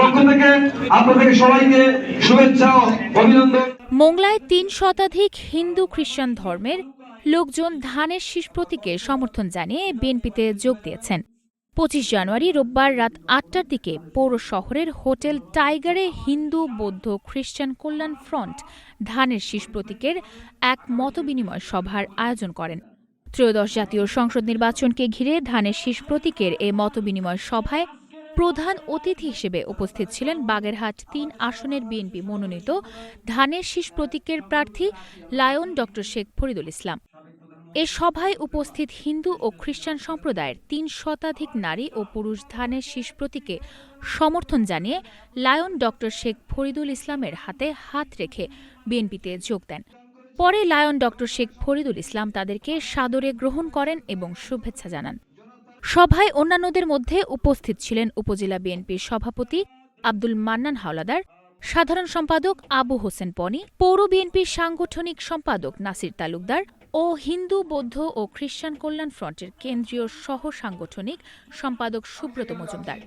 পক্ষ থেকে আপনাদের সবাইকে শুভেচ্ছা ও অভিনন্দন। মোংলায় ৩ শতাধিক হিন্দু খ্রিস্টান ধর্মের লোকজন ধানের শীষ প্রতীকে সমর্থন জানিয়ে বিএনপিতে যোগ দিয়েছেন। ২৫ জানুয়ারি রোববার রাত ৮টার দিকে পৌর শহরের হোটেল টাইগারে হিন্দু বৌদ্ধ খ্রিস্টান কল্যাণ ফ্রন্ট ধানের শীষ প্রতীকের এক মতবিনিময় সভার আয়োজন করেন। ত্রয়োদশ জাতীয় সংসদ নির্বাচনকে ঘিরে ধানের শীষ প্রতীকের এ মতবিনিময় সভায় প্রধান অতিথি হিসেবে উপস্থিত ছিলেন বাগেরহাট ৩ আসনের বিএনপি মনোনীত ধানের শীষ প্রতীকের প্রার্থী লায়ন ড শেখ ফরিদুল ইসলাম। এ সভায় উপস্থিত হিন্দু ও খ্রিস্টান সম্প্রদায়ের ৩ শতাধিক নারী ও পুরুষ ধানের শীষ প্রতীকে সমর্থন জানিয়ে লায়ন ড শেখ ফরিদুল ইসলামের হাতে হাত রেখে বিএনপিতে যোগ দেন। পরে লায়ন ড শেখ ফরিদুল ইসলাম তাদেরকে সাদরে গ্রহণ করেন এবং শুভেচ্ছা জানান। সভায় অন্যান্যদের মধ্যে উপস্থিত ছিলেন উপজেলা বিএনপির সভাপতি আব্দুল মান্নান হাওলাদার, সাধারণ সম্পাদক আবু হোসেন পনি, পৌর বিএনপির সাংগঠনিক সম্পাদক নাসির তালুকদার ও হিন্দু বৌদ্ধ ও খ্রিস্টান কল্যাণ ফ্রন্টের কেন্দ্রীয় সহ সাংগঠনিক সম্পাদক সুব্রত মজুমদার।